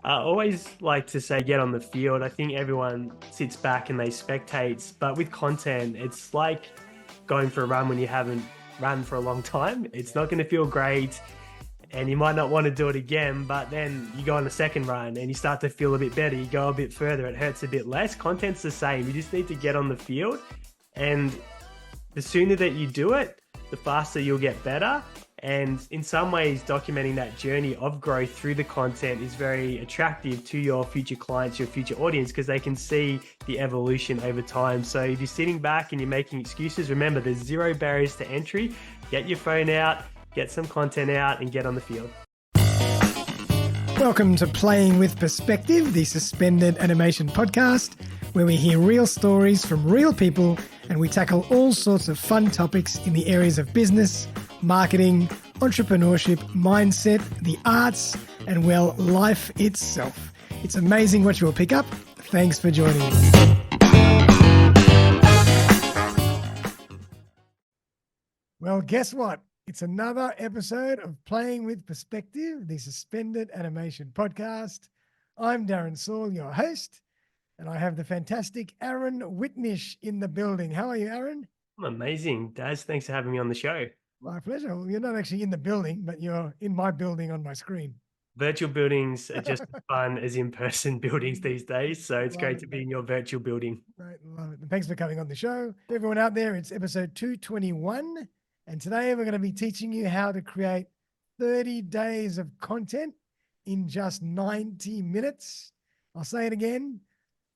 I always like to say get on the field. I think everyone sits back and they spectates, but with content, it's like going for a run when you haven't run for a long time. It's not going to feel great and you might not want to do it again, but then you go on a second run and you start to feel a bit better. You go a bit further, it hurts a bit less. Content's the same. You just need to get on the field, and the sooner that you do it, the faster you'll get better. And in some ways, documenting that journey of growth through the content is very attractive to your future clients, your future audience, because they can see the evolution over time. So if you're sitting back and you're making excuses, remember there's zero barriers to entry. Get your phone out, get some content out, and get on the field. Welcome to Playing with Perspective, the suspended animation podcast, where we hear real stories from real people and we tackle all sorts of fun topics in the areas of business, marketing, entrepreneurship, mindset, the arts, and, well, life itself. It's amazing what you'll pick up. Thanks for joining us. Well, guess what? It's another episode of Playing with Perspective, the suspended animation podcast. I'm Darren Saul, your host, and I have the fantastic Aaron Witnish in the building. How are you, Aaron? I'm amazing. Daz, thanks for having me on the show. My pleasure. Well, you're not actually in the building, but you're in my building on my screen. Virtual buildings are just as fun as in-person buildings these days. So it's great to be in your virtual building. Right, love it. And thanks for coming on the show. Everyone out there, it's episode 221. And today we're going to be teaching you how to create 30 days of content in just 90 minutes. I'll say it again,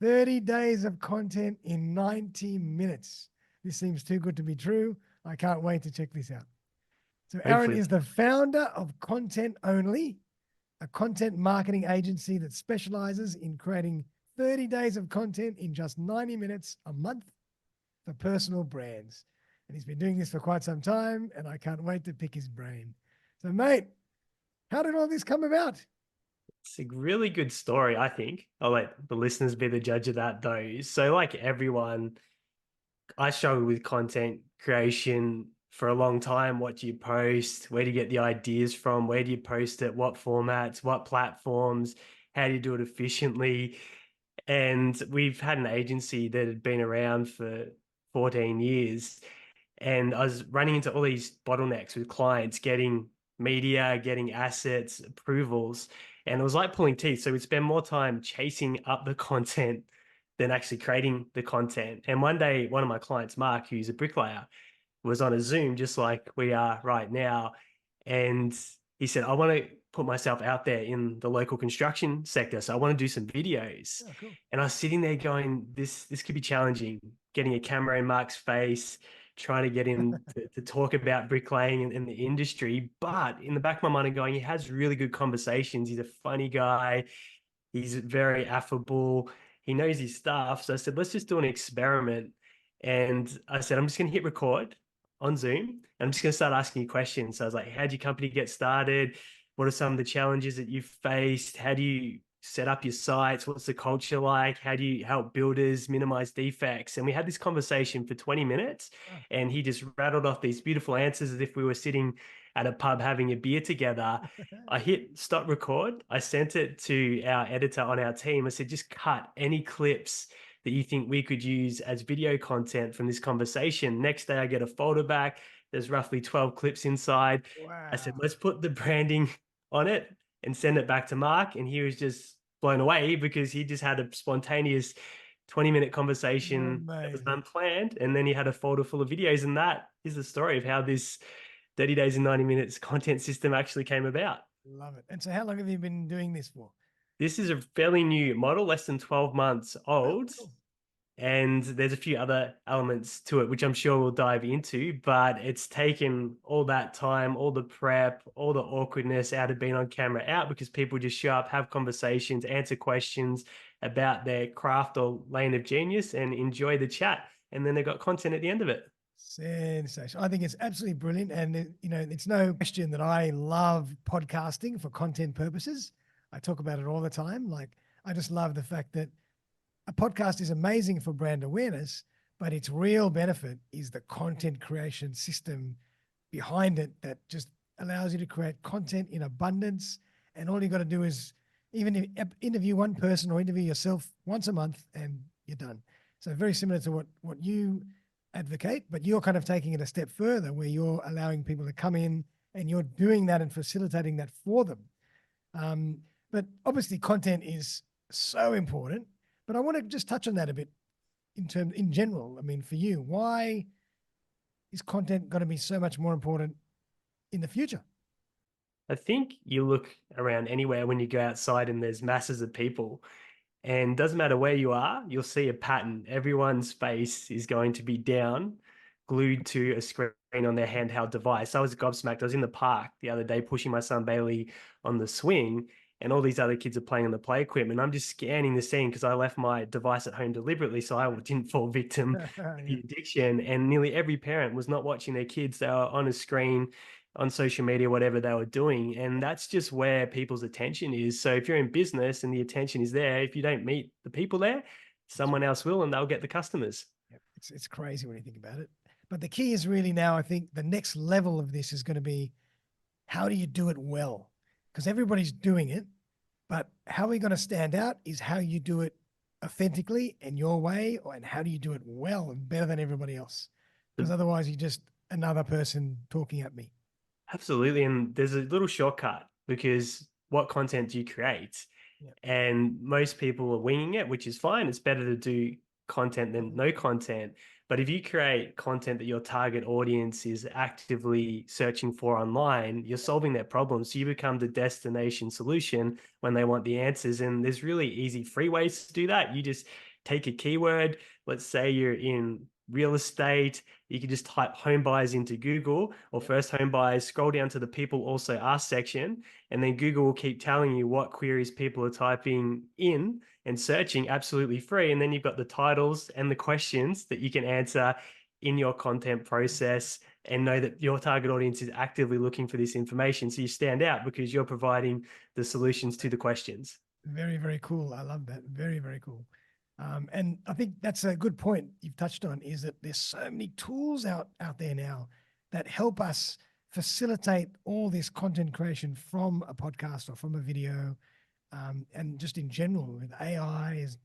30 days of content in 90 minutes. This seems too good to be true. I can't wait to check this out. So Aaron is the founder of Content Only, a content marketing agency that specializes in creating 30 days of content in just 90 minutes a month for personal brands. And he's been doing this for quite some time, and I can't wait to pick his brain. So, mate, how did all this come about? It's a really good story, I think. I'll let the listeners be the judge of that, though. So, like everyone, I struggled with content creation for a long time. What do you post? Where do you get the ideas from? Where do you post it? What formats? What platforms? How do you do it efficiently? And we've had an agency that had been around for 14 years. And I was running into all these bottlenecks with clients, getting media, getting assets, approvals. And it was like pulling teeth. So we'd spend more time chasing up the content than actually creating the content. And one day, one of my clients, Mark, who's a bricklayer, was on a Zoom just like we are right now. And he said, I want to put myself out there in the local construction sector. So I want to do some videos. Oh, cool. And I was sitting there going, this could be challenging, getting a camera in Mark's face, trying to get him to talk about bricklaying and the industry. But in the back of my mind, I'm going, he has really good conversations. He's a funny guy. He's very affable. He knows his stuff. So I said, let's just do an experiment. And I said, I'm just going to hit record on Zoom. And I'm just going to start asking you questions. So I was like, how'd your company get started? What are some of the challenges that you've faced? How do you set up your sites? What's the culture like? How do you help builders minimize defects? And we had this conversation for 20 minutes and he just rattled off these beautiful answers as if we were sitting at a pub having a beer together. I hit stop record. I sent it to our editor on our team. I said, just cut any clips that you think we could use as video content from this conversation. Next day, I get a folder back. There's roughly 12 clips inside. Wow. I said, let's put the branding on it and send it back to Mark. And he was just blown away because he just had a spontaneous 20-minute conversation that was unplanned. And then he had a folder full of videos. And that is the story of how this 30 days and 90 minutes content system actually came about. Love it. And so how long have you been doing this for? This is a fairly new model, less than 12 months old. Oh, cool. And there's a few other elements to it, which I'm sure we'll dive into, but it's taken all that time, all the prep, all the awkwardness out of being on camera out because people just show up, have conversations, answer questions about their craft or lane of genius and enjoy the chat. And then they've got content at the end of it. Sensation. I think it's absolutely brilliant. And, it's no question that I love podcasting for content purposes. I talk about it all the time. Like, I just love the fact that a podcast is amazing for brand awareness, but its real benefit is the content creation system behind it that just allows you to create content in abundance. And all you got to do is, Even if interview one person or interview yourself once a month and you're done. So very similar to what you advocate, but you're kind of taking it a step further where you're allowing people to come in and you're doing that and facilitating that for them. But obviously content is so important, but I want to just touch on that a bit in general. I mean, for you, why is content going to be so much more important in the future? I think you look around anywhere when you go outside and there's masses of people, and doesn't matter where you are, you'll see a pattern. Everyone's face is going to be down, glued to a screen on their handheld device. I was gobsmacked. I was in the park the other day pushing my son Bailey on the swing, and all these other kids are playing on the play equipment. I'm just scanning the scene because I left my device at home deliberately so I didn't fall victim to the addiction. And nearly every parent was not watching their kids. They were on a screen, on social media, whatever they were doing. And that's just where people's attention is. So if you're in business and the attention is there, if you don't meet the people there, someone else will, and they'll get the customers. Yep. It's crazy when you think about it. But the key is really now, I think the next level of this is going to be, how do you do it well? Because everybody's doing it, but how we're going to stand out is how you do it authentically in your way, and how do you do it well and better than everybody else? Because otherwise you're just another person talking at me. Absolutely. And there's a little shortcut, because what content do you create? Yep. And most people are winging it, which is fine. It's better to do content than no content. But if you create content that your target audience is actively searching for online, you're solving their problems. So you become the destination solution when they want the answers. And there's really easy, free ways to do that. You just take a keyword. Let's say you're in real estate. You can just type home buyers into Google, or first home buyers, scroll down to the people also asked section, and then Google will keep telling you what queries people are typing in and searching, absolutely free. And then you've got the titles and the questions that you can answer in your content process and know that your target audience is actively looking for this information. So you stand out because you're providing the solutions to the questions. Very, very cool. I love that. Very, very cool. And I think that's a good point you've touched on, is that there's so many tools out there now that help us facilitate all this content creation from a podcast or from a video. And just in general, with AI is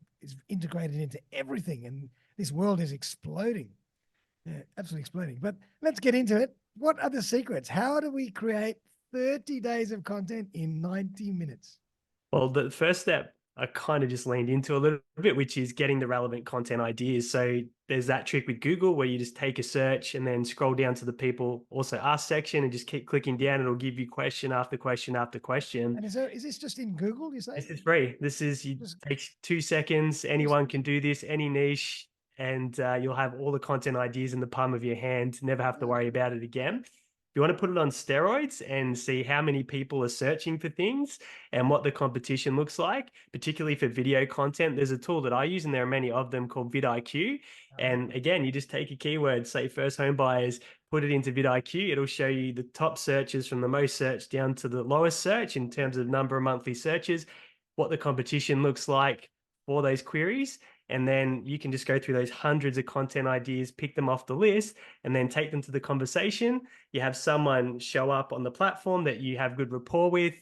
integrated into everything, and this world is exploding. Yeah, absolutely exploding. But let's get into it. What are the secrets? How do we create 30 days of content in 90 minutes? Well, the first step I kind of just leaned into a little bit, which is getting the relevant content ideas. So there's that trick with Google where you just take a search and then scroll down to the people also ask section and just keep clicking down. It'll give you question after question after question. And is this just in Google, you say? This is free. This is, takes 2 seconds. Anyone can do this, any niche, and you'll have all the content ideas in the palm of your hand. Never have to worry about it again. If you want to put it on steroids and see how many people are searching for things and what the competition looks like, particularly for video content, there's a tool that I use, and there are many of them, called vidIQ. And again, you just take a keyword, say first home buyers, put it into vidIQ. It'll show you the top searches from the most searched down to the lowest search in terms of number of monthly searches, what the competition looks like for those queries. And then you can just go through those hundreds of content ideas, pick them off the list, and then take them to the conversation. You have someone show up on the platform that you have good rapport with.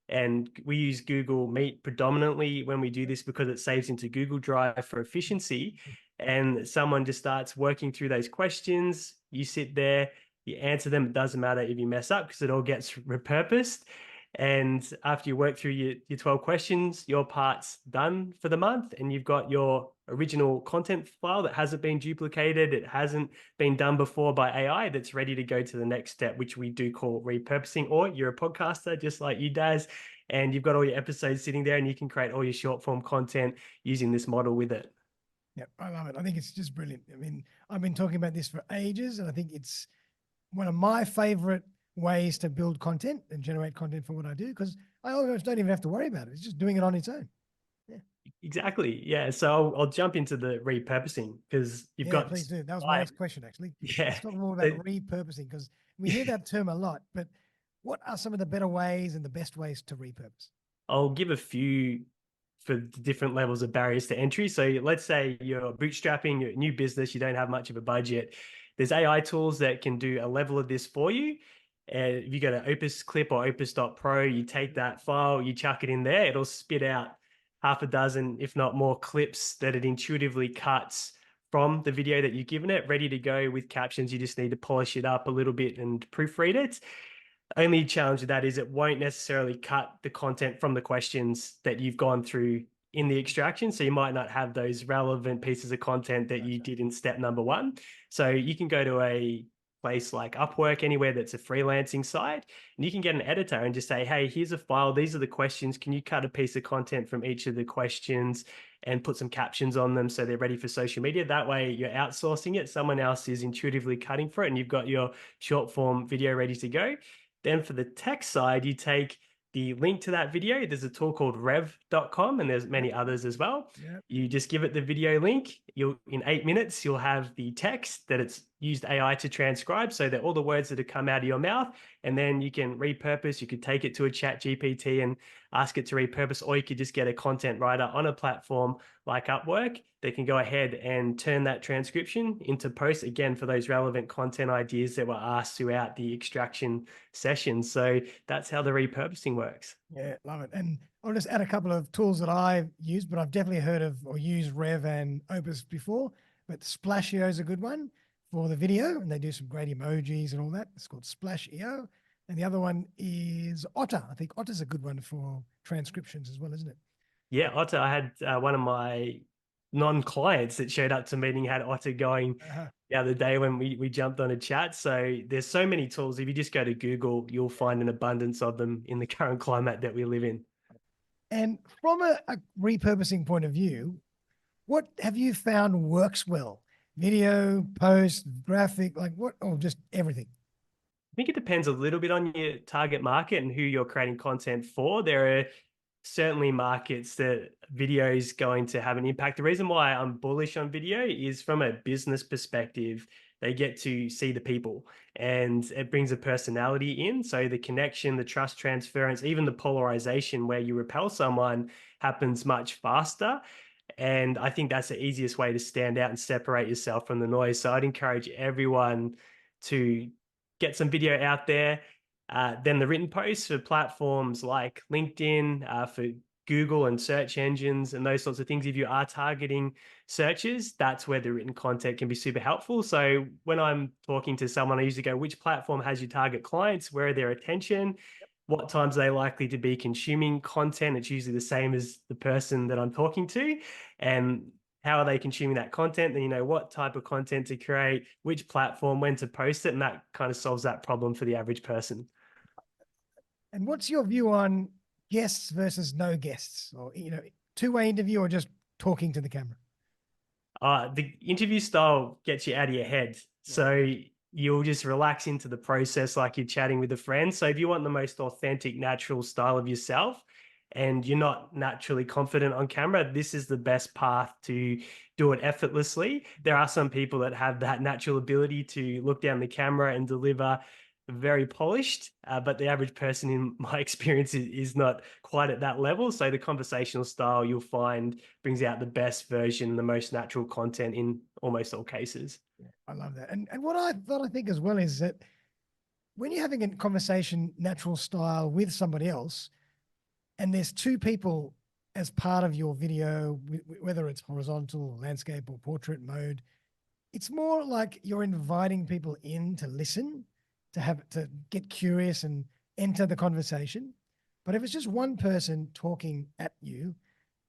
And we use Google Meet predominantly when we do this because it saves into Google Drive for efficiency. And someone just starts working through those questions. You sit there, you answer them. It doesn't matter if you mess up because it all gets repurposed. And after you work through your 12 questions, your part's done for the month, and you've got your original content file that hasn't been duplicated. It hasn't been done before by AI, that's ready to go to the next step, which we do call repurposing. Or you're a podcaster just like you, Daz, and you've got all your episodes sitting there, and you can create all your short form content using this model with it. Yeah, I love it. I think it's just brilliant. I mean, I've been talking about this for ages, and I think it's one of my favorite ways to build content and generate content for what I do, because I almost don't even have to worry about it. It's just doing it on its own. Yeah. Exactly. Yeah. So I'll jump into the repurposing, because you've got. Please do. That was my next question, actually. Yeah. Let's talk more about repurposing, because we hear that term a lot, but what are some of the better ways and the best ways to repurpose? I'll give a few for different levels of barriers to entry. So let's say you're bootstrapping, you're a new business, you don't have much of a budget. There's AI tools that can do a level of this for you. And if you go to Opus Clip or Opus.pro, you take that file, you chuck it in there, it'll spit out half a dozen, if not more, clips that it intuitively cuts from the video that you've given it, ready to go with captions. You just need to polish it up a little bit and proofread it. Only challenge with that is it won't necessarily cut the content from the questions that you've gone through in the extraction. So you might not have those relevant pieces of content that you did in step number one. So you can go to a place like Upwork, anywhere that's a freelancing site, and you can get an editor and just say, hey, here's a file. These are the questions. Can you cut a piece of content from each of the questions and put some captions on them so they're ready for social media? That way you're outsourcing it. Someone else is intuitively cutting for it, and you've got your short form video ready to go. Then for the text side, you take the link to that video. There's a tool called rev.com, and there's many others as well. Yep. You just give it the video link. In 8 minutes, you'll have the text that it's used AI to transcribe, so that all the words that have come out of your mouth, and then you can repurpose. You could take it to a chat GPT and ask it to repurpose, or you could just get a content writer on a platform like Upwork. They can go ahead and turn that transcription into post, again, for those relevant content ideas that were asked throughout the extraction session. So that's how the repurposing works. Yeah, love it. And I'll just add a couple of tools that I've used, but I've definitely heard of or used Rev and Opus before. But Splashio is a good one for the video, and they do some great emojis and all that. It's called Splashio. And the other one is Otter. I think Otter's a good one for transcriptions as well, isn't it? Yeah, Otter. I had one of my non-clients that showed up to meeting had Otter going the other day when we jumped on a chat. So there's so many tools. If you just go to Google, you'll find an abundance of them in the current climate that we live in. And from a repurposing point of view, what have you found works well? Video, post, graphic, like what, or just everything? I think it depends a little bit on your target market and who you're creating content for. There are certainly markets that video is going to have an impact. The reason why I'm bullish on video is from a business perspective. They get to see the people, and it brings a personality in. So the connection, the trust transference, even the polarization where you repel someone happens much faster. And I think that's the easiest way to stand out and separate yourself from the noise. So I'd encourage everyone to get some video out there. Then the written posts for platforms like LinkedIn, for Google and search engines and those sorts of things. If you are targeting searches, that's where the written content can be super helpful. So when I'm talking to someone, I usually go, which platform has your target clients? Where are their attention? What times are they likely to be consuming content? It's usually the same as the person that I'm talking to. And how are they consuming that content? Then you know what type of content to create, which platform, when to post it, and that kind of solves that problem for the average person. And what's your view on guests versus no guests, or two-way interview, or just talking to the camera? The interview style gets you out of your head. Yeah. So you'll just relax into the process like you're chatting with a friend. So if you want the most authentic, natural style of yourself, and you're not naturally confident on camera, this is the best path to do it effortlessly. There are some people that have that natural ability to look down the camera and deliver very polished, but the average person, in my experience, is not quite at that level. So the conversational style, you'll find, brings out the best version, the most natural content in almost all cases. Yeah, I love that. And what I think as well is that when you're having a conversation natural style with somebody else, and there's two people as part of your video, whether it's horizontal, landscape, or portrait mode, it's more like you're inviting people in to listen, to get curious and enter the conversation. But if it's just one person talking at you,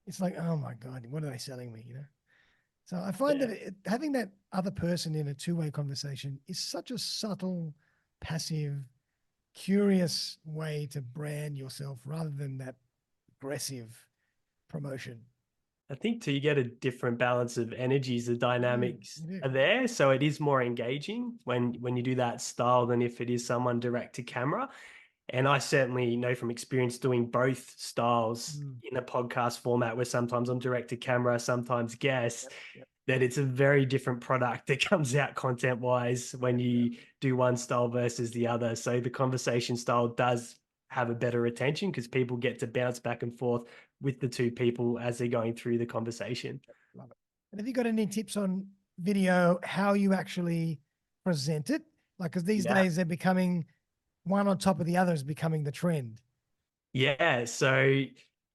it's like, oh my God, what are they selling me? So I find that having that other person in a two-way conversation is such a subtle, passive, curious way to brand yourself rather than that aggressive promotion. I think too, you get a different balance of energies. The dynamics are there. So it is more engaging when you do that style than if it is someone direct to camera. And I certainly know from experience doing both styles in a podcast format, where sometimes I'm direct to camera, sometimes guest, that it's a very different product that comes out content wise when you do one style versus the other. So the conversation style does have a better retention because people get to bounce back and forth with the two people as they're going through the conversation. Love it. And have you got any tips on video, how you actually present it? Like, because these days they're becoming one on top of the other is becoming the trend. Yeah. So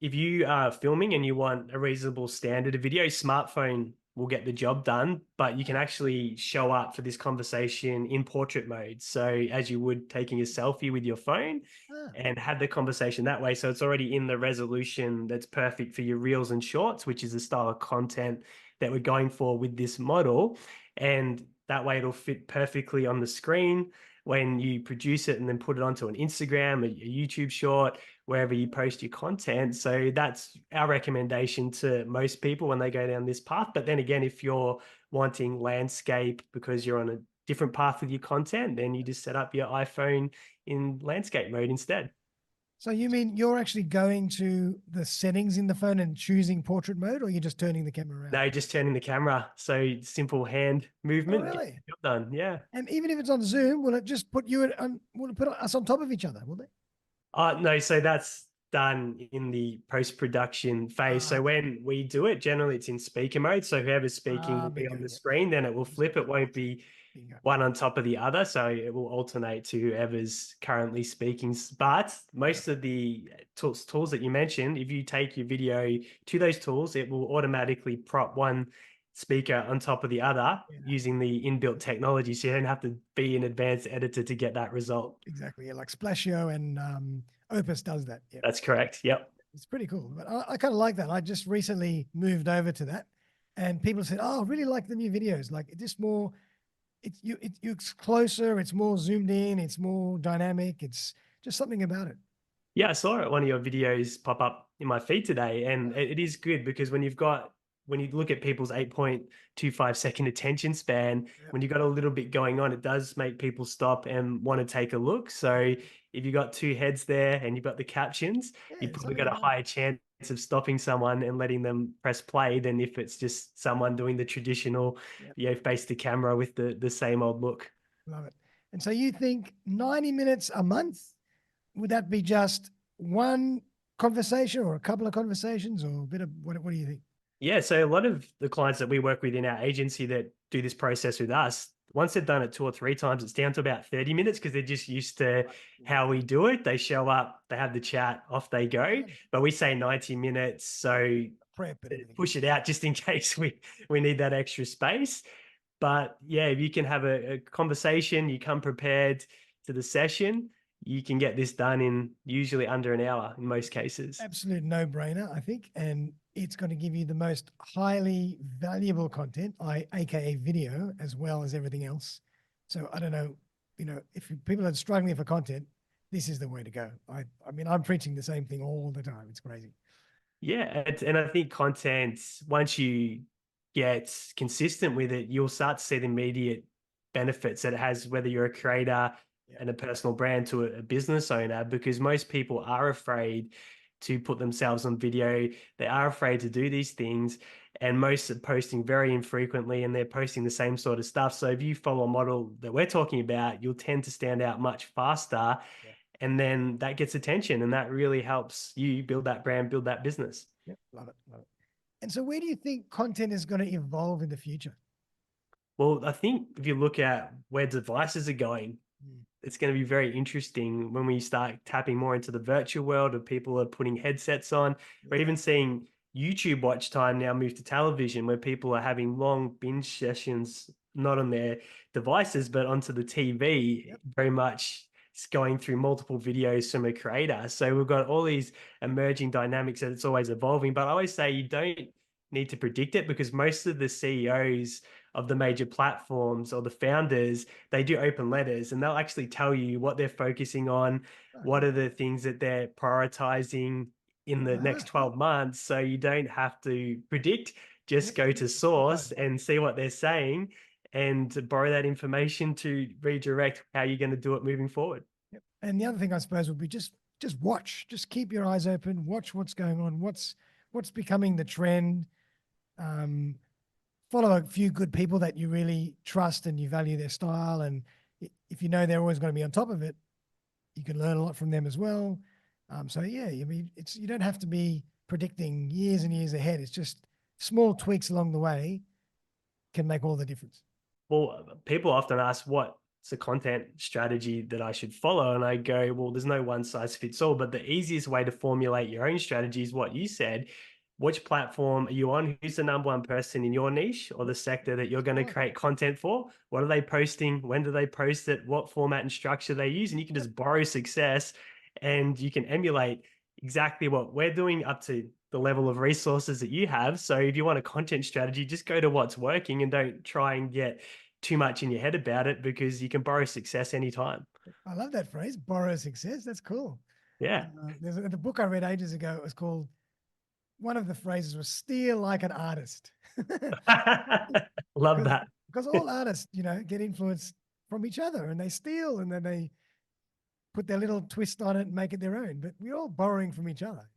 if you are filming and you want a reasonable standard of video, smartphone will get the job done, but you can actually show up for this conversation in portrait mode. So as you would taking a selfie with your phone Ah, and have the conversation that way. So it's already in the resolution that's perfect for your reels and shorts, which is the style of content that we're going for with this model. And that way it'll fit perfectly on the screen when you produce it and then put it onto an Instagram, a YouTube short, wherever you post your content. So that's our recommendation to most people when they go down this path. But then again, if you're wanting landscape because you're on a different path with your content, then you just set up your iPhone in landscape mode instead. so you mean you're actually going to the settings in the phone and choosing portrait mode, or you're just turning the camera around? No, just turning the camera. So simple hand Oh, movement, get really? the job done. Yeah. And even if it's on Zoom, will it just put you on, will it put us on top of each other, will it? No, so that's done in the post-production phase. Ah, So when we do it, generally it's in speaker mode. So whoever's speaking will be bingo. on the Yep. screen, then it will flip. It won't be Bingo. one on top of the other. So it will alternate to whoever's currently speaking. But most of the tools that you mentioned, if you take your video to those tools, it will automatically prop one speaker on top of the other using the inbuilt technology. So you don't have to be an advanced editor to get that result. Exactly. Yeah, like Splashio and Opus does that. Yeah. That's correct. Yep. It's pretty cool. But I kind of like that. I just recently moved over to that, and people said, "Oh, I really like the new videos. Like it's just more, it's closer. It's more zoomed in. It's more dynamic. It's just something about it." Yeah, I saw one of your videos pop up in my feed today, and it is good because when you look at people's 8.25-second attention span, Yep. when you've got a little bit going on, it does make people stop and want to take a look. So if you've got two heads there and you've got the captions, Yeah, you've there's probably something got a about it. higher chance of stopping someone and letting them press play than if it's just someone doing the traditional, Yep. face the camera with the same old look. Love it. And so you think 90 minutes a month, would that be just one conversation or a couple of conversations or a bit of what do you think? Yeah, so a lot of the clients that we work with in our agency that do this process with us, once they've done it 2 or 3 times, it's down to about 30 minutes because they're just used to how we do it. They show up, they have the chat, off they go. But we say 90 minutes, so Prep and everything. push it out just in case we need that extra space. But yeah, if you can have a conversation, you come prepared to the session, you can get this done in usually under an hour in most cases. Absolute no-brainer, I think. And it's going to give you the most highly valuable content, aka video, as well as everything else. So I don't know, if people are struggling for content, this is the way to go. I mean, I'm preaching the same thing all the time. It's crazy. Yeah, and I think content, once you get consistent with it, you'll start to see the immediate benefits that it has, whether you're a creator and a personal brand to a business owner, because most people are afraid to put themselves on video. They are afraid to do these things, and most are posting very infrequently and they're posting the same sort of stuff. So if you follow a model that we're talking about, you'll tend to stand out much faster. And then that gets attention and that really helps you build that brand, build that business. Yep, love it, love it. And so where do you think content is going to evolve in the future? Well, I think if you look at where devices are going, it's going to be very interesting when we start tapping more into the virtual world of people are putting headsets on. We're even seeing YouTube watch time now move to television where people are having long binge sessions, not on their devices, but onto the TV, very much going through multiple videos from a creator. So we've got all these emerging dynamics that it's always evolving. But I always say you don't need to predict it because most of the CEOs of the major platforms or the founders, they do open letters and they'll actually tell you what they're focusing on, what are the things that they're prioritizing in the next 12 months. So you don't have to predict, just go to source and see what they're saying and borrow that information to redirect how you're going to do it moving forward. And the other thing I suppose would be just watch, just keep your eyes open, watch what's going on, what's becoming the trend. Follow a few good people that you really trust and you value their style. And if you know they're always going to be on top of it, you can learn a lot from them as well. So yeah, I mean, you don't have to be predicting years and years ahead. It's just small tweaks along the way can make all the difference. Well, people often ask what what's the content strategy that I should follow? And I go, well, there's no one size fits all, but the easiest way to formulate your own strategy is what you said. Which platform are you on? Who's the number one person in your niche or the sector that you're going to create content for? What are they posting? When do they post it? What format and structure they use? And you can just borrow success and you can emulate exactly what we're doing up to the level of resources that you have. So if you want a content strategy, just go to what's working and don't try and get too much in your head about it, because you can borrow success anytime. I love that phrase, borrow success. That's cool. Yeah. There's the book I read ages ago. It was called, one of the phrases was steal like an artist. Love that. Because all artists, get influenced from each other, and they steal and then they put their little twist on it and make it their own. But we're all borrowing from each other.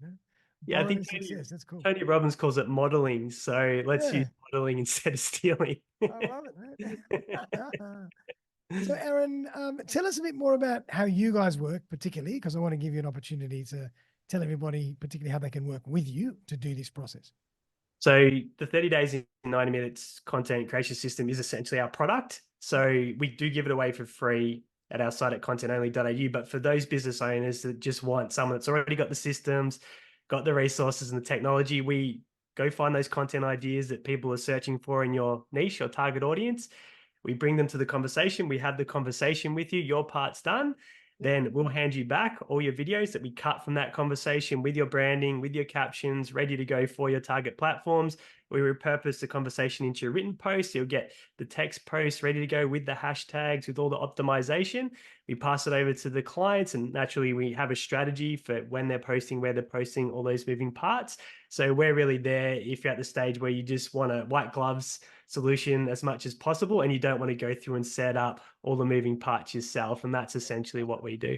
Yeah, I think that's cool. Tony Robbins calls it modeling. So let's use modeling instead of stealing. I love it, man. So Aaron, tell us a bit more about how you guys work, particularly, because I want to give you an opportunity to tell everybody particularly how they can work with you to do this process. So the 30 days in 90 minutes content creation system is essentially our product. So we do give it away for free at our site at contentonly.au. But for those business owners that just want someone that's already got the systems, got the resources and the technology, we go find those content ideas that people are searching for in your niche or target audience. We bring them to the conversation. We have the conversation with you. Your part's done. Then we'll hand you back all your videos that we cut from that conversation with your branding, with your captions, ready to go for your target platforms. We repurpose the conversation into your written post. You'll get the text post ready to go with the hashtags, with all the optimization. We pass it over to the clients, and naturally we have a strategy for when they're posting, where they're posting, all those moving parts. So we're really there if you're at the stage where you just want a white gloves solution as much as possible and you don't want to go through and set up all the moving parts yourself. And that's essentially what we do.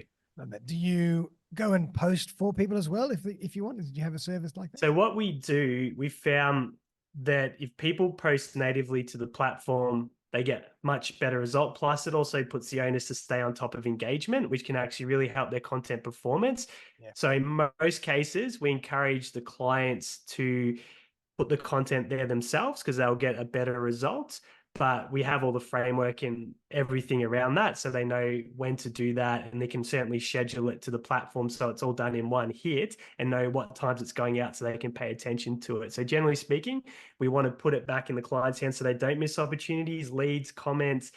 Do you go and post for people as well if you want? Do you have a service like that? So what we do, we found that if people post natively to the platform, they get much better result. Plus, it also puts the onus to stay on top of engagement, which can actually really help their content performance. Yeah. So in most cases, we encourage the clients to put the content there themselves because they'll get a better result. But we have all the framework and everything around that, so they know when to do that, and they can certainly schedule it to the platform so it's all done in one hit and know what times it's going out so they can pay attention to it. So generally speaking, we want to put it back in the client's hands so they don't miss opportunities, leads, comments,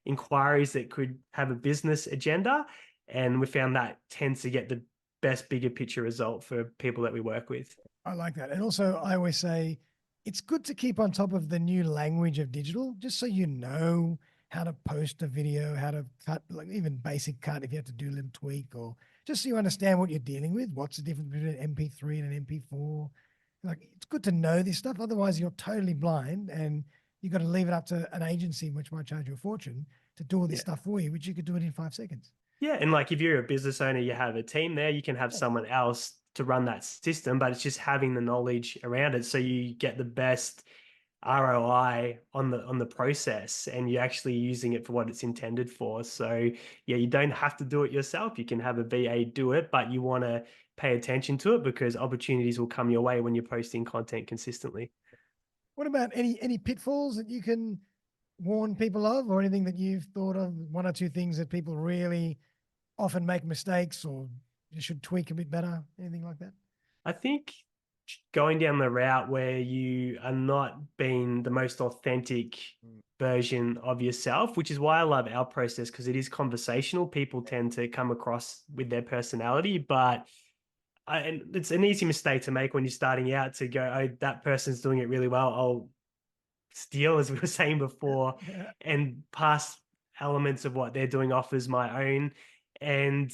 inquiries that could have a business agenda. And we found that tends to get the best bigger picture result for people that we work with. I like that. And also I always say, it's good to keep on top of the new language of digital, just so you know how to post a video, how to cut, like even basic cut if you have to do a little tweak, or just so you understand what you're dealing with. What's the difference between an MP3 and an MP4? Like, it's good to know this stuff. Otherwise, you're totally blind and you've got to leave it up to an agency, which might charge you a fortune, to do all this stuff for you, which you could do it in 5 seconds. Yeah. And like if you're a business owner, you have a team there, you can have someone else to run that system, but it's just having the knowledge around it so you get the best ROI on the process and you're actually using it for what it's intended for. So yeah, you don't have to do it yourself. You can have a VA do it, but you want to pay attention to it because opportunities will come your way when you're posting content consistently. What about any pitfalls that you can warn people of, or anything that you've thought of, one or two things that people really often make mistakes or you should tweak a bit better, anything like that? I think going down the route where you are not being the most authentic version of yourself, which is why I love our process, because it is conversational. People tend to come across with their personality, but and it's an easy mistake to make when you're starting out, to go, oh, that person's doing it really well, I'll steal, as we were saying before, and pass elements of what they're doing off as my own. And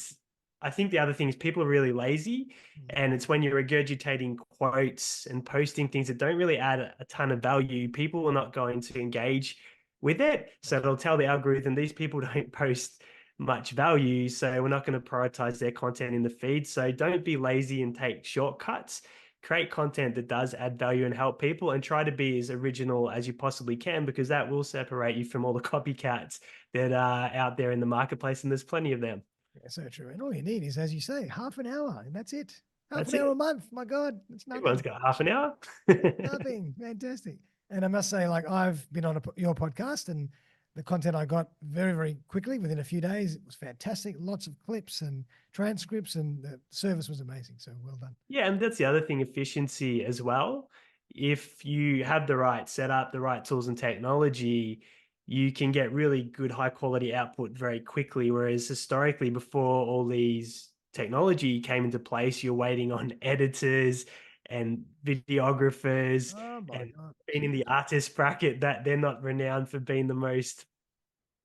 I think the other thing is people are really lazy, and it's when you're regurgitating quotes and posting things that don't really add a ton of value, people are not going to engage with it. So it'll tell the algorithm these people don't post much value, so we're not going to prioritize their content in the feed. So don't be lazy and take shortcuts. Create content that does add value and help people, and try to be as original as you possibly can, because that will separate you from all the copycats that are out there in the marketplace, and there's plenty of them. Yeah, so true. And all you need is, as you say, half an hour, and that's it. Half an hour a month. My God, it's nothing. Everyone's got half an hour. Nothing. Fantastic. And I must say, like, I've been on your podcast, and the content I got very, very quickly within a few days. It was fantastic. Lots of clips and transcripts, and the service was amazing. So well done. Yeah, and that's the other thing, efficiency as well. If you have the right setup, the right tools and technology, you can get really good high quality output very quickly. Whereas historically, before all these technology came into place, you're waiting on editors and videographers Oh my and God. being in the artist bracket, that they're not renowned for being the most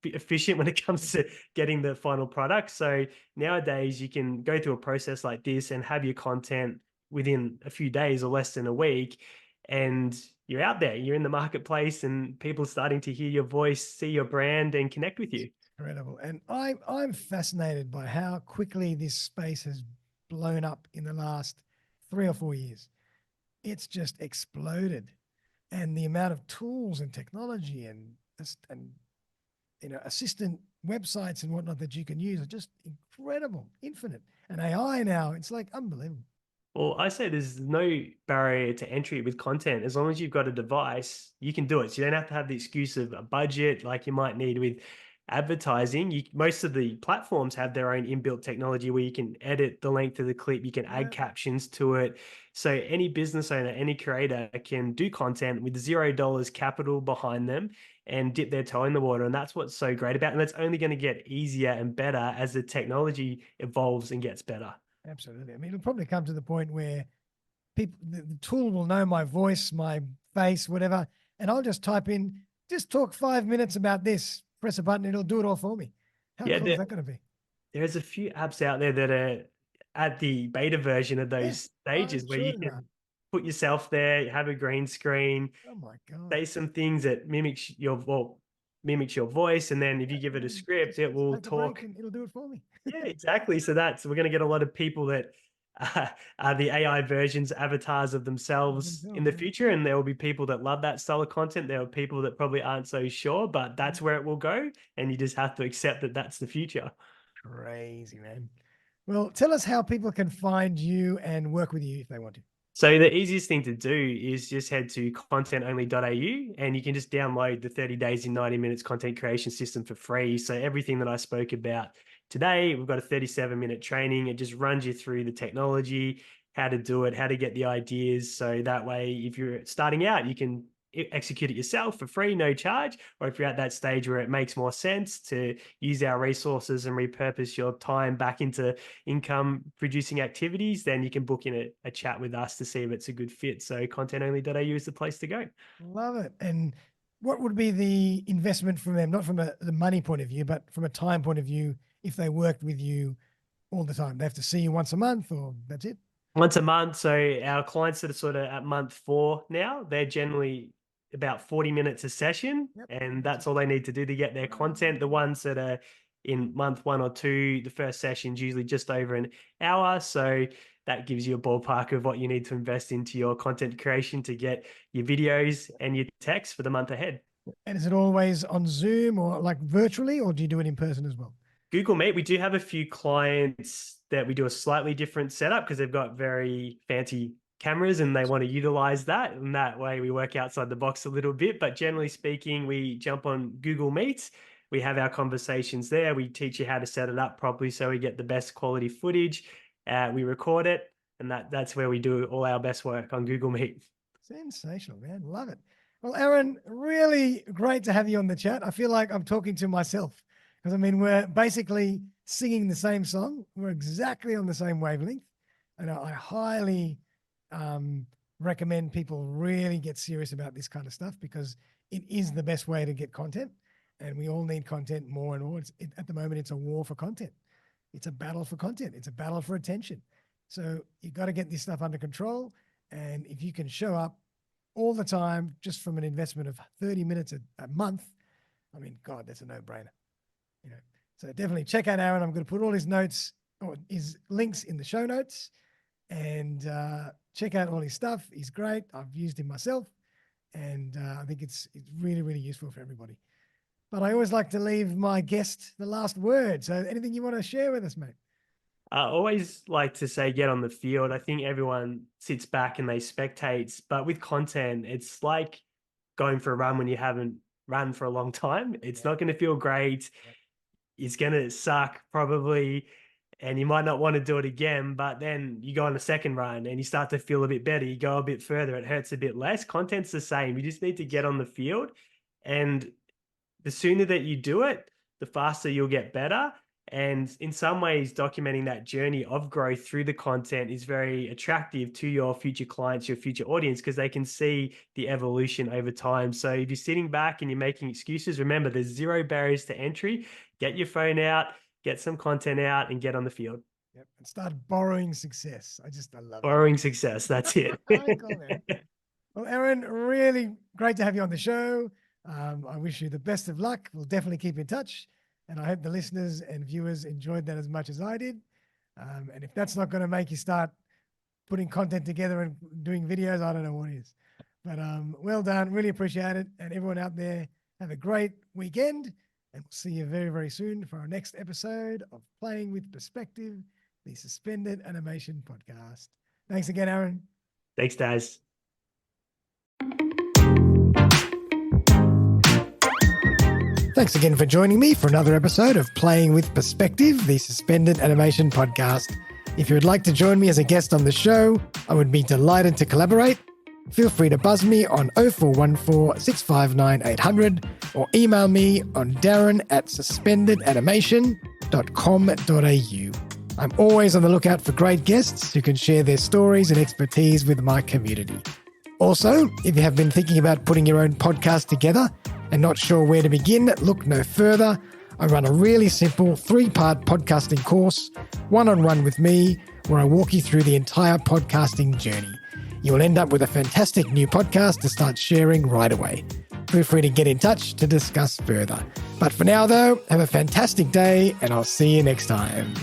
efficient when it comes to getting the final product. So nowadays you can go through a process like this and have your content within a few days or less than a week, and you're out there, you're in the marketplace, and people are starting to hear your voice, see your brand, and connect with you. Incredible. And I'm fascinated by how quickly this space has blown up in the last 3 or 4 years. It's just exploded. And the amount of tools and technology and assistant websites and whatnot that you can use are just incredible, infinite. And AI now, it's like unbelievable. Well, I say there's no barrier to entry with content. As long as you've got a device, you can do it. So you don't have to have the excuse of a budget like you might need with advertising. Most of the platforms have their own inbuilt technology where you can edit the length of the clip, you can add Yeah, captions to it. So any business owner, any creator can do content with $0 capital behind them and dip their toe in the water. And that's what's so great about it. And it's only going to get easier and better as the technology evolves and gets better. absolutely. I mean, it'll probably come to the point where the tool will know my voice, my face, whatever, and I'll just type in, just talk 5 minutes about this, press a button, it'll do it all for me. How Yeah, cool is that going to be? there's a few apps out there that are at the beta version of Yeah, those I'm stages where sure you there are. can put yourself there, have a green screen, Oh my God. say some things that mimics your voice, and then if you give it a Exactly. script, it Just will take a break talk. and it'll do it for me. Yeah, exactly. So we're going to get a lot of people that are the AI versions, avatars of themselves in Themselves, the yeah. future, and there will be people that love that style of content. There are people that probably aren't so sure, but that's where it will go, and you just have to accept that that's the future. Crazy, man. Well, tell us how people can find you and work with you if they want to. So the easiest thing to do is just head to contentonly.au, and you can just download the 30 days in 90 minutes content creation system for free. So everything that I spoke about today, we've got a 37-minute training. It just runs you through the technology, how to do it, how to get the ideas. So that way, if you're starting out, you can execute it yourself for free, no charge. Or if you're at that stage where it makes more sense to use our resources and repurpose your time back into income producing activities, then you can book in a chat with us to see if it's a good fit. So contentonly.au is the place to go. Love it. And what would be the investment from them, not from the money point of view, but from a time point of view, if they worked with you all the time? They have to see you once a month, or that's it? Once a month. So our clients that are sort of at month 4 now, they're generally about 40 minutes a session, Yep. and That's that's it. all they need to do to get their content. The ones that are in month 1 or 2, the first session's usually just over an hour. So that gives you a ballpark of what you need to invest into your content creation to get your videos and your text for the month ahead. And is it always on Zoom or like virtually, or do you do it in person as well? Google Meet, we do have a few clients that we do a slightly different setup because they've got very fancy cameras and they want to utilize that. And that way we work outside the box a little bit. But generally speaking, we jump on Google Meet. We have our conversations there. We teach you how to set it up properly so we get the best quality footage. We record it, and that's where we do all our best work, on Google Meet. Sensational, man. Love it. Well, Aaron, really great to have you on the chat. I feel like I'm talking to myself because I mean, we're basically singing the same song. We're exactly on the same wavelength. And I highly recommend people really get serious about this kind of stuff because it is the best way to get content. And we all need content more and more. At the moment, it's a war for content. It's a battle for content. It's a battle for attention. So you've got to get this stuff under control. And if you can show up all the time, just from an investment of 30 minutes a month, I mean, God, that's a no-brainer. You know, so definitely check out Aaron. I'm going to put all his notes or his links in the show notes, and check out all his stuff. He's great. I've used him myself, and I think it's really, really useful for everybody. But I always like to leave my guest the last word. So anything you want to share with us, mate? I always like to say get on the field. I think everyone sits back and they spectates, but with content, it's like going for a run when you haven't run for a long time. It's not going to feel great. It's going to suck probably, and you might not want to do it again, but then you go on a second run and you start to feel a bit better. You go a bit further, it hurts a bit less. Content's the same. You just need to get on the field, and the sooner that you do it, the faster you'll get better. And in some ways, documenting that journey of growth through the content is very attractive to your future clients, your future audience, because they can see the evolution over time. So if you're sitting back and you're making excuses, remember there's 0 barriers to entry. Get your phone out, get some content out, and get on the field. Yep. And start borrowing success. I love borrowing success. That's it. Well, Aaron, really great to have you on the show. I wish you the best of luck. We'll definitely keep in touch. And I hope the listeners and viewers enjoyed that as much as I did. And if that's not going to make you start putting content together and doing videos, I don't know what is. But well done. Really appreciate it. And everyone out there, have a great weekend. And we'll see you very, very soon for our next episode of Playing with Perspective, the Suspended Animation Podcast. Thanks again, Aaron. Thanks, Daz. Thanks again for joining me for another episode of Playing with Perspective, the Suspended Animation Podcast. If you would like to join me as a guest on the show, I would be delighted to collaborate. Feel free to buzz me on 0414 659 800 or email me on darren@suspendedanimation.com.au. I'm always on the lookout for great guests who can share their stories and expertise with my community. Also, if you have been thinking about putting your own podcast together and not sure where to begin, look no further. I run a really simple 3-part podcasting course, one-on-one with me, where I walk you through the entire podcasting journey. You will end up with a fantastic new podcast to start sharing right away. Feel free to get in touch to discuss further. But for now, though, have a fantastic day, and I'll see you next time.